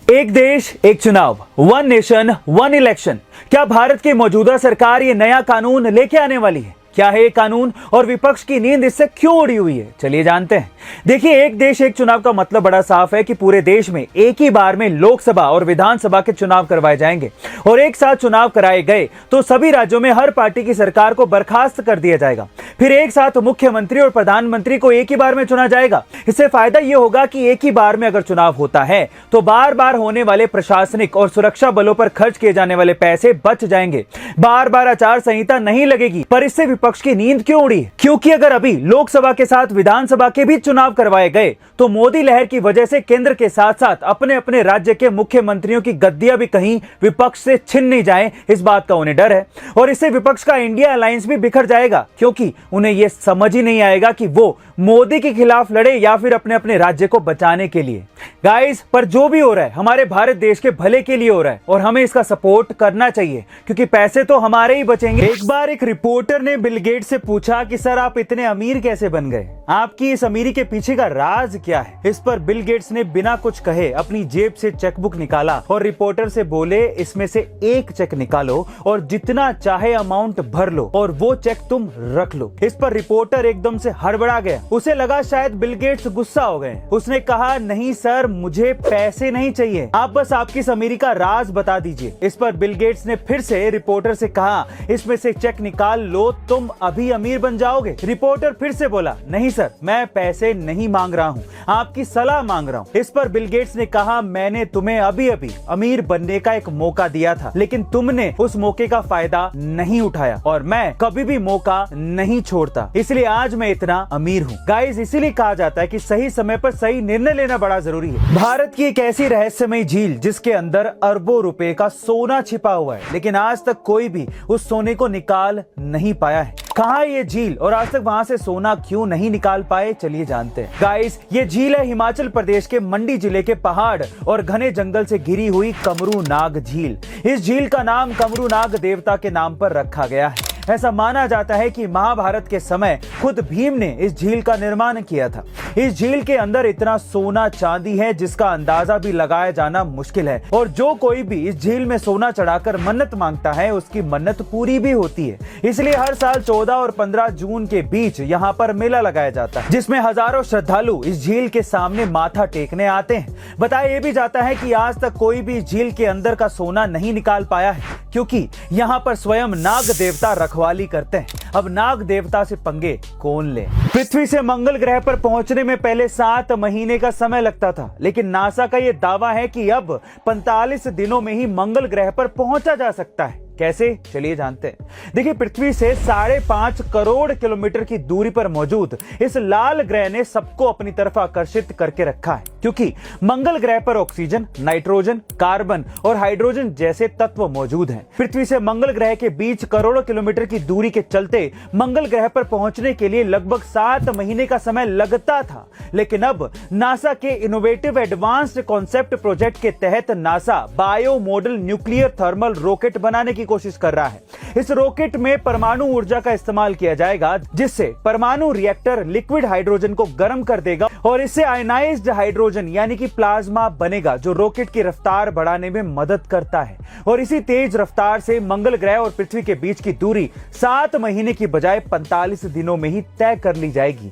एक देश एक चुनाव, वन नेशन वन इलेक्शन। क्या भारत की मौजूदा सरकार ये नया कानून लेके आने वाली है? क्या है ये कानून और विपक्ष की नींद इससे क्यों उड़ी हुई है? चलिए जानते हैं। देखिए, एक देश एक चुनाव का मतलब बड़ा साफ है कि पूरे देश में एक ही बार में लोकसभा और विधानसभा के चुनाव करवाए जाएंगे और एक साथ चुनाव कराए गए तो सभी राज्यों में हर पार्टी की सरकार को बर्खास्त कर दिया जाएगा। फिर एक साथ मुख्यमंत्री और प्रधानमंत्री को एक ही बार में चुना जाएगा। इससे फायदा यह होगा कि एक ही बार में अगर चुनाव होता है तो बार बार होने वाले प्रशासनिक और सुरक्षा बलों पर खर्च किए जाने वाले पैसे बच जाएंगे। बार बार आचार संहिता नहीं लगेगी। पर इससे विपक्ष की नींद क्यों उड़ी? क्योंकि अगर अभी लोकसभा के साथ विधानसभा के भी चुनाव करवाए गए तो मोदी लहर की वजह से केंद्र के साथ साथ अपने अपने राज्य के मुख्यमंत्रियों की गद्दियां भी कहीं विपक्ष से छिन नहीं जाएं, इस बात का उन्हें डर है। और इससे विपक्ष का इंडिया अलायंस भी बिखर जाएगा, क्योंकि उन्हें यह समझ ही नहीं आएगा कि वो मोदी के खिलाफ लड़े या फिर अपने अपने राज्य को बचाने के लिए। गाइस, पर जो भी हो रहा है हमारे भारत देश के भले के लिए हो रहा है और हमें इसका सपोर्ट करना चाहिए, क्योंकि पैसे तो हमारे ही बचेंगे। एक बार एक रिपोर्टर ने बिल गेट्स से पूछा कि सर, आप इतने अमीर कैसे बन गए? आपकी इस अमीरी के पीछे का राज क्या है? इस पर बिल गेट्स ने बिना कुछ कहे अपनी जेब से चेकबुक निकाला और रिपोर्टर से बोले, इसमें से एक चेक निकालो और जितना चाहे अमाउंट भर लो और वो चेक तुम रख लो। इस पर रिपोर्टर एकदम से हड़बड़ा गया। उसे लगा शायद बिल गेट्स गुस्सा हो गए। उसने कहा, नहीं सर, मुझे पैसे नहीं चाहिए, आप बस आपकी इस अमीरी का राज बता दीजिए। इस पर बिल गेट्स ने फिर से रिपोर्टर से कहा, इसमें से चेक निकाल लो, तुम अभी अमीर बन जाओगे। रिपोर्टर फिर से बोला, नहीं सर, मैं पैसे नहीं मांग रहा हूँ, आपकी सलाह मांग रहा हूँ। इस पर बिल गेट्स ने कहा, मैंने तुम्हें अभी अभी अमीर बनने का एक मौका दिया था, लेकिन तुमने उस मौके का फायदा नहीं उठाया और मैं कभी भी मौका नहीं छोड़ता, इसलिए आज मैं इतना अमीर हूँ। गाइस, इसीलिए कहा जाता है कि सही समय पर सही निर्णय लेना बड़ा जरूरी है। भारत की एक ऐसी रहस्यमयी झील जिसके अंदर अरबों रुपए का सोना छिपा हुआ है, लेकिन आज तक कोई भी उस सोने को निकाल नहीं पाया है। कहाँ है ये झील और आज तक वहां से सोना क्यों नहीं निकाल पाए? चलिए जानते हैं। गाइस, ये झील है हिमाचल प्रदेश के मंडी जिले के पहाड़ और घने जंगल से घिरी हुई कमरू नाग झील। इस झील का नाम कमरू नाग देवता के नाम पर रखा गया है। ऐसा माना जाता है कि महाभारत के समय खुद भीम ने इस झील का निर्माण किया था। इस झील के अंदर इतना सोना चांदी है जिसका अंदाजा भी लगाया जाना मुश्किल है और जो कोई भी इस झील में सोना चढ़ाकर मन्नत मांगता है उसकी मन्नत पूरी भी होती है। इसलिए हर साल 14 और 15 जून के बीच यहाँ पर मेला लगाया जाता है, जिसमें हजारों श्रद्धालु इस झील के सामने माथा टेकने आते हैं। बताया ये भी जाता है कि आज तक कोई भी इस झील के अंदर का सोना नहीं निकाल पाया है, क्योंकि यहाँ पर स्वयं नाग देवता रखवाली करते हैं। अब नाग देवता से पंगे कौन ले? पृथ्वी से मंगल ग्रह पर पहुंचने में पहले 7 महीने का समय लगता था, लेकिन नासा का यह दावा है कि अब 45 दिनों में ही मंगल ग्रह पर पहुंचा जा सकता है। कैसे? चलिए जानते हैं। देखिए, पृथ्वी से 5.5 करोड़ किलोमीटर की दूरी पर मौजूद इस लाल ग्रह ने सबको अपनी तरफ आकर्षित करके रखा है, क्योंकि मंगल ग्रह पर ऑक्सीजन, नाइट्रोजन, कार्बन और हाइड्रोजन जैसे तत्व मौजूद हैं। पृथ्वी से मंगल ग्रह के बीच करोड़ों किलोमीटर की दूरी के चलते मंगल ग्रह पर पहुंचने के लिए लगभग 7 महीने का समय लगता था, लेकिन अब नासा के इनोवेटिव एडवांस्ड कॉन्सेप्ट प्रोजेक्ट के तहत NASA bio model nuclear thermal rocket बनाने की कोशिश कर रहा है। इस रॉकेट में परमाणु ऊर्जा का इस्तेमाल किया जाएगा, जिससे परमाणु रिएक्टर लिक्विड हाइड्रोजन को गर्म कर देगा और इससे आयनाइज्ड हाइड्रोजन यानी कि प्लाज्मा बनेगा, जो रॉकेट की रफ्तार बढ़ाने में मदद करता है। और इसी तेज रफ्तार से मंगल ग्रह और पृथ्वी के बीच की दूरी 7 महीने की बजाय 45 दिनों में ही तय कर ली जाएगी।